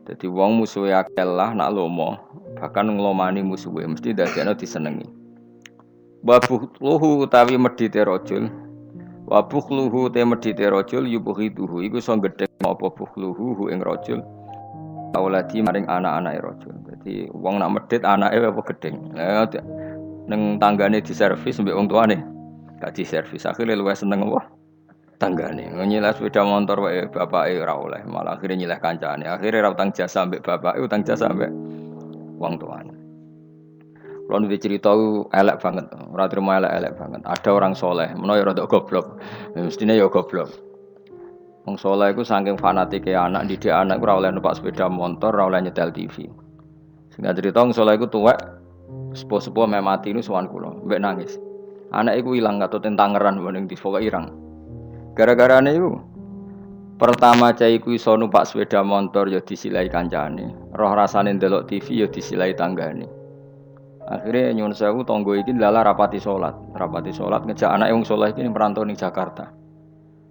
Jadi wong musuhe akeh lah nak lomo, bahkan nglomani musuhe mesti dadekno disenengi. Wa bukhluhu utawi medhite rajul. Wa bukhluhu te medhite rajul yubuhiduhu iku iso gedhe apa bukhluhu ing rajul. Auladi maring anak-anake rajul. Dadi wong nak medhit anake apa gedeng. Ning tanggane diservis mbek wong tuane. Gak diservis akhire luwih seneng apa? Tanggane nyileh sepeda motor wae bapake ora oleh malah akhire nyileh kancane akhire ora utang jasa mbek bapake utang jasa mbek wong tuane. Kulo nuwe cerita elek banget ora terima elek banget ada orang soleh menawa ya rada goblok mestine ya goblok wong soleh iku saking fanatike anak didik anak ora oleh numpak sepeda motor ora oleh nyetel TV sing cerita wong soleh iku tuwek sepuh-sepuh meh mati nu sowan kula mbek nangis anak iku ilang katut tangeran ning difoka irang. Gara-garane iku pertama cah iku iso numpak sepeda motor ya disilai kancane, roh rasane ndelok TV ya disilai tanggane. Akhire nyuwun sewu tangga iki lala rapati salat ngejak anake wong saleh iki merantau ning Jakarta.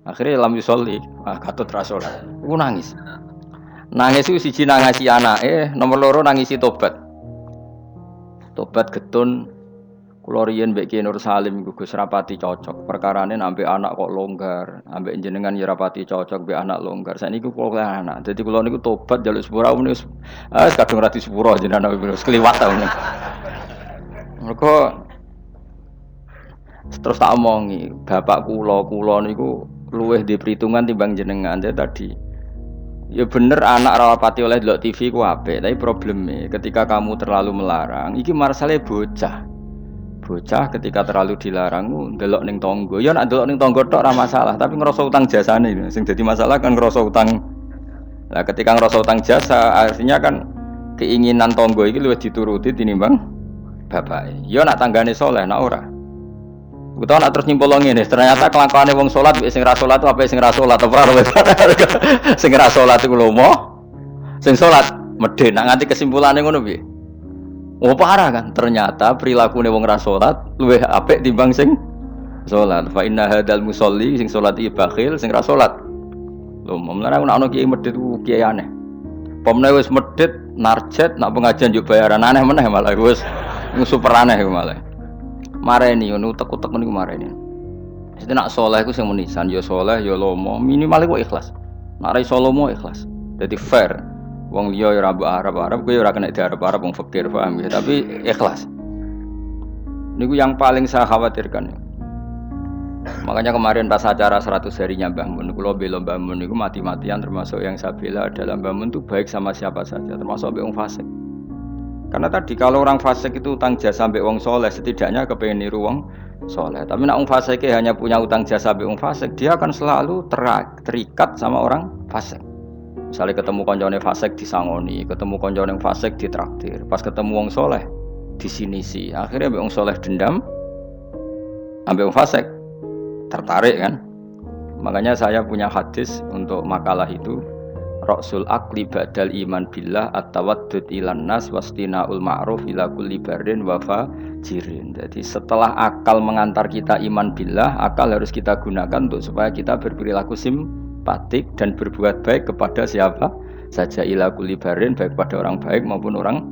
Akhire lam yusolli, katut ra salat. Iku nangis. Nangis iku siji nangisi anake, nomor loro nangisi tobat. Tobat getun kula riyen mbek Ki Nur Salim iku Gus rapati cocok. Perkarane ambek anak kok longgar, ambek jenengan ya rapati cocok mbek anak longgar. Saiki kula anak. Dadi kula niku tobat njaluk sepura wis kadung ra disepuro jenengan wis kliwat ta ngono. Mergo terus tak omongi, bapak kula niku luwih di perhitungan timbang jenengan. Tadi ya bener anak rapati oleh delok TV ku apik, tapi probleme ketika kamu terlalu melarang, iki marsale bocah ketika terlalu dilarang ndelok ning tangga ya nek ndelok ning tangga tok ora masalah tapi ngrasa utang jasane sing dadi masalah kan ngrasa utang. Lah ketika ngrasa utang jasa artinya kan keinginan tangga iki luwih dituruti tinimbang bapake ya nek tanggane saleh nek ora utawa nek terus nyimpul ngene ternyata kelakuane wong salat sing ra salat apa sing ra salat ora sing ra salat iku lomo sing salat medhe nek nganti kesimpulane ngono piye. Oh parah kan, ternyata perilaku wong ra salat luwih apik timbang sing salat. Fa inna hadzal musolli sing salat iki bakhil, sing ra salat. Lho, mulane aku nek ana kiai medhit ku kiai aneh. Pomne wis medhit narjet nak pengajian yo bayaran aneh meneh malah wis super aneh malah. Mareni ngono utek-utek niku mareni. Mesti nak saleh iku sing menisan yo saleh yo lomo, minimal iku ikhlas. Nek ra iso lomo ikhlas. Dadi fair. Wong liya ora mbok Arab kowe ora kena diarep-arep wong fakir paham ya tapi ikhlas. Niku yang paling saya khawatirkan. Makanya kemarin pas acara 100 harinya Mbah Mun kula bela Mbah Mun niku mati-matian termasuk yang saya bela adalah Mbah Mun itu baik sama siapa saja termasuk wong fasik. Karena tadi kalau orang fasik itu utang jasa mbek wong saleh setidaknya kepengin niru wong saleh. Tapi nek wong fasik hanya punya utang jasa mbek wong fasik dia akan selalu terikat sama orang fasik. Misalnya ketemu koncone fasik disangoni, ketemu koncone fasik ditraktir, pas ketemu wong soleh disinisi, akhirnya wong soleh dendam, ambek wong fasik tertarik kan. Makanya saya punya hadis untuk makalah itu, Rasul akli badal iman billah at-tawaddud ilan nas wastinaul ma'ruf ila kulli barin wa fajirin. Jadi setelah akal mengantar kita iman billah, akal harus kita gunakan untuk supaya kita berperilaku simpatik dan berbuat baik kepada siapa saja ila kulli barin, baik pada orang baik maupun orang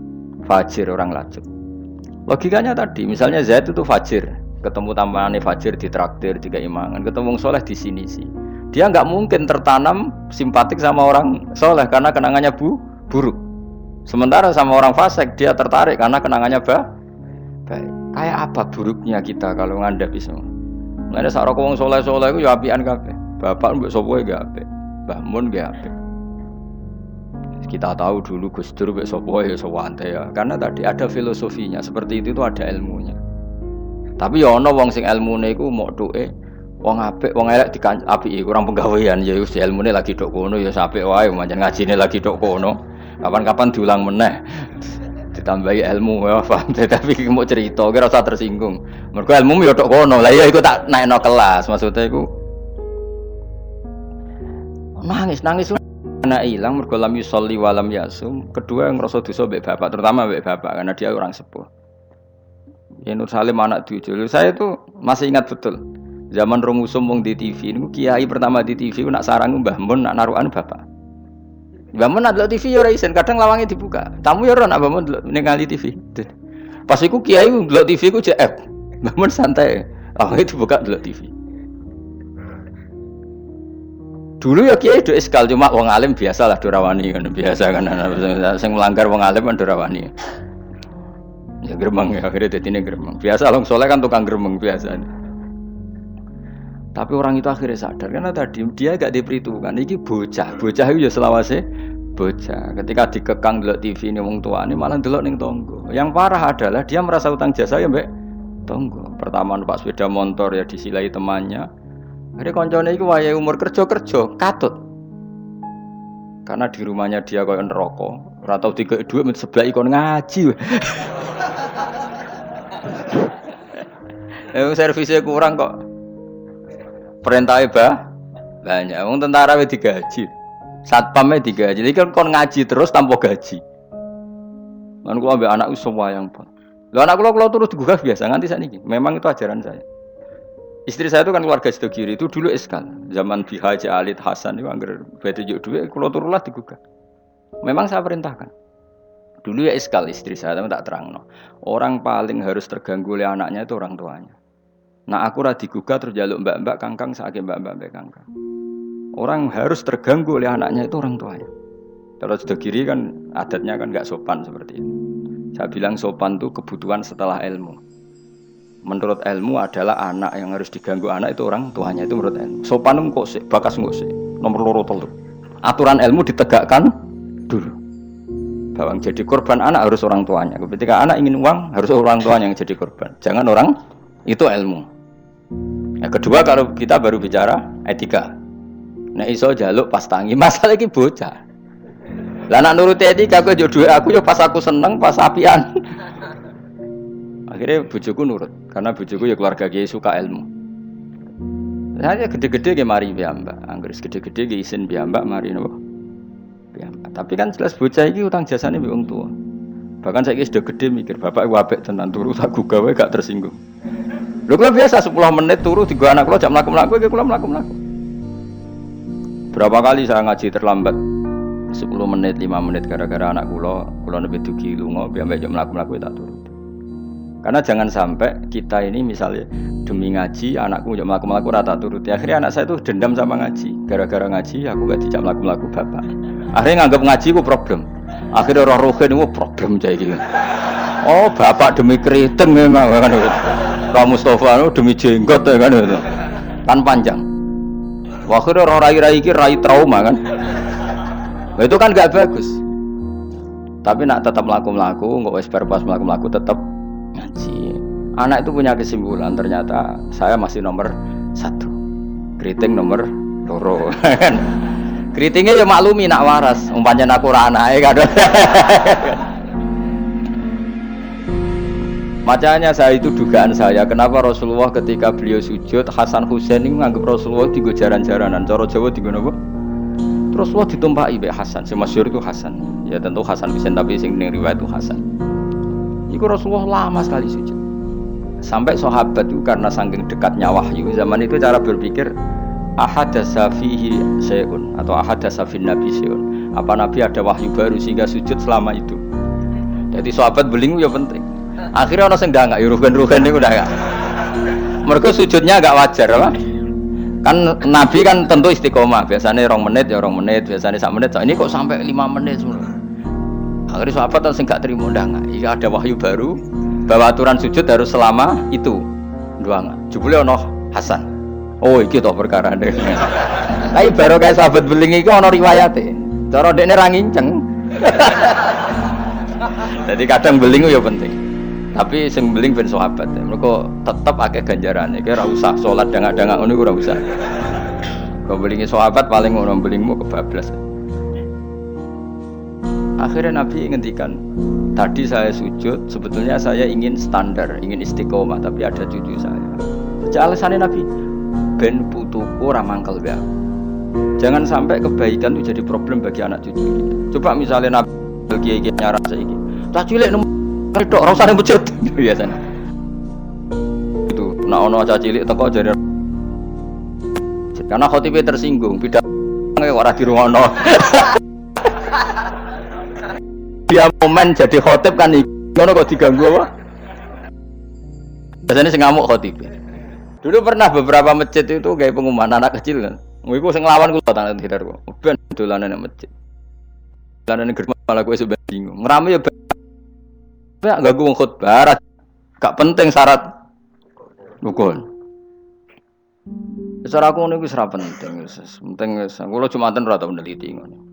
fajir, orang lajut. Logikanya tadi, misalnya Zaid itu fajir, ketemu tambahannya fajir ditraktir, tiga imangan, ketemu soleh di sini sih. Dia nggak mungkin tertanam simpatik sama orang soleh karena kenangannya buruk. Sementara sama orang fasik dia tertarik karena kenangannya baik. Kayak apa buruknya kita kalau ngadep iso? Mulane sak roko wong soleh-soleh iku ya apian kabeh. Bapak mbok sapa gak apik. Mbah Mun gak apik. Kita tahu dulu Gus Dur mbek sapa ya sawante ya. Karena tadi ada filosofinya, seperti itu ada ilmunya. Tapi ya ana wong sing ilmune iku mok tuke wong apik, wong elek apiki kurang penggawean ya wis ilmune lagi tok kono ya apik wae pancen ngajine lagi tok kono. Kapan-kapan diulang meneh. Ditambahi ilmu ya paham. Tapi mau cerita kira usah tersinggung. Mergo ilmu ya tok kono. Lah ya iku tak naikno kelas maksudnya iku nangis Anak hilang mergo lam yusolli wa lam yasum. Kedua yang ngrasa dosa mbek bapak, terutama mbek bapak karena dia orang sepuh. Ya Nur Salim anak tujuh. Saya itu masih ingat betul. Zaman rong usum wong di TV niku kiai pertama di TV nak sarang Mbah Mun nak narukan bapak. Mbah Mun nak delok TV ya ora isen, kadang lawange dibuka. Tamu ya ora nak Mbah Mun delok ning kali TV. Pas iku kiai delok TV ku JF. Mbah Mun santai. Lawange dibuka delok TV. Dulu ya kiai do eskal cuma wong alim biasalah do rawani kan biasa kan sing melanggar wong alim kan do rawani. Ya gremeng ya akhirnya dadine gremeng. Biasa long soleh kan tukang gremeng biasa. Tapi orang itu akhirnya sadar karena tadi dia gak diperhitungkan. Iki bocah itu ya selawase bocah. Ketika dikekang delok TV ini wong tuane malah delok ning tonggo. Yang parah adalah dia merasa utang jasa ya mbek tonggo. Pertama numpak sepeda motor ya disilai temannya. Akhirnya koncone iki wayahe umur kerja katut. Karena di rumahnya dia koyo neraka. Ora tau dikek dhuwit sebelah ikon ngaji. Servisnya kurang kok. Perintahnya banyak. Wong tentara wis digaji. Satpamnya digaji. Jadi kan kon ngaji terus tanpa gaji. Lan kula ambek anakku sembayang pun. Lho anak kula terus digugah biasa nganti sakniki. Memang itu ajaran saya. Istri saya itu kan keluarga Sidogiri itu dulu eskal. Zaman Bi Haji Alid Hasan itu anggar bete juk dhuwit kula turulah digugah. Memang saya perintahkan. Dulu ya eskal istri saya tapi tak terangno. Orang paling harus terganggu oleh anaknya itu orang tuanya. Nah aku ra digugah terus jaluk mbak-mbak kangkang saking mbak-mbak kangkang. Orang harus terganggu oleh anaknya itu orang tuanya. Kalau sudah kiri kan adatnya kan enggak sopan seperti itu. Saya bilang sopan itu kebutuhan setelah ilmu. Menurut ilmu adalah anak yang harus diganggu anak itu orang tuanya itu menurut ilmu. Sopan kok sih, bakas kok sih. Nomor loro telu. Aturan ilmu ditegakkan dulu. Bahwa yang jadi korban anak harus orang tuanya. Ketika anak ingin uang harus orang tuanya yang jadi korban. Jangan orang itu ilmu. Yang kedua kalau kita baru bicara etika. Nah iso jaluk pas tangi masalah iki bocah. Lah nak nuruti etika aku yo duwe aku yo pas aku seneng pas apian. Akhirnya bojoku nurut karena bojoku ya keluarga kiai suka ilmu. Saya gede-gede ge mari piyambak. Anggere gede-gede ge isin piyambak mari napa. Piyambak. Tapi kan jelas bocah iki utang jasane mbek wong tua. Bahkan saiki sudah gede mikir bapak iku apik tenan turu tak gugah wae gak tersinggung. Lho kula biasa 10 menit turu digo anak kula jam mlaku-mlaku iki kula mlaku-mlaku. Berapa kali saya ngaji terlambat 10 menit, 5 menit gara-gara anak kula nembe dugi lunga biar jam mlaku-mlaku tak turu. Karena jangan sampai kita ini misalnya demi ngaji anakku jam mlaku-mlaku ora tak turuti. Akhirnya anak saya itu dendam sama ngaji. Gara-gara ngaji aku gak dijak mlaku-mlaku bapak. Akhirnya nganggap ngaji ku problem. Akhirnya roh-rohin itu problem kayak gitu. Oh bapak demi keriting memang kan. Pak Mustafa itu demi jenggot ya kan itu. Kan panjang. Akhirnya roh rai-rai iki rai trauma kan. Nah, itu kan gak bagus. Tapi nak tetap mlaku-mlaku, enggak wis pas mlaku-mlaku tetap ngaji. Anak itu punya kesimpulan ternyata saya masih nomor 1. Keriting nomor 2. Keritingnya ya maklumi nak waras, umpamanya aku ora anake kan. Makanya saya itu dugaan saya kenapa Rasulullah ketika beliau sujud Hasan Husain ini menganggap Rasulullah digo jaran-jaranan. Cara Jawa digo napa? Rasulullah ditumpaki mbek Hasan. Sing masyhur itu Hasan. Ya tentu Hasan Husain tapi sing ning riwayat itu Hasan. Iku Rasulullah lama sekali sujud. Sampai sahabat itu karena saking dekatnya wahyu zaman itu cara berpikir ahadasa fihi syai'un atau ahadasa fin nabi syai'un. Apa nabi ada wahyu baru sehingga sujud selama itu. Jadi sahabat belingu ya penting. Akhirnya orang sing enggak rugen-rugen niku udah enggak. Mergo sujudnya enggak wajar apa? Kan nabi kan tentu istiqomah. Biasanya 2 menit ya 2 menit, biasanya 1 menit. Ini kok sampai 5 menit semua. Akhirnya sahabat sing enggak terima ndak. Iki ada wahyu baru bahwa aturan sujud harus selama itu. Doang. Jebule ono Hasan. Oh iki toh perkara ne. Tapi baru kayak sahabat beling iki ono riwayate. Cara dekne ra nginceng. Jadi kadang beling ya penting. Tapi sing beling ben sahabat. Mergo tetep akeh ganjarane. Iki ora usah salat dangak-dangak ngono iku ora usah. Kok belingi sahabat paling ngono belingmu kebablas. Akhirnya Nabi ngendikan, tadi saya sujud, sebetulnya saya ingin standar, ingin istiqomah, tapi ada cucu saya. Alasannya Nabi, ben putuku ora mangkel ya. Jangan sampai kebaikan itu jadi problem bagi anak cucu kita. Coba misalnya Nabi Kiai nyarah saiki. Cah cilik nemu tok ora usah nang masjid biasanya. Itu nek ana cah cilik teko jare karena khotibe tersinggung, pidato ora dirungono. Dia momen jadi khotib kan ngono kok diganggu apa? Biasanya sing ngamuk khotib. Dulu pernah beberapa masjid itu kayak pengumuman anak kecil kan. Iku sing nglawan kula tangan hider kok. Ben dolanan nang masjid. Dolanan germa malah kowe sampe bingung. Ngrame ya enggak ganggu wong khotbah. Gak penting syarat rukun. Secara aku niku wis ra penting wis. Penting wis. Kula Jumatan ora tau neliti ngono.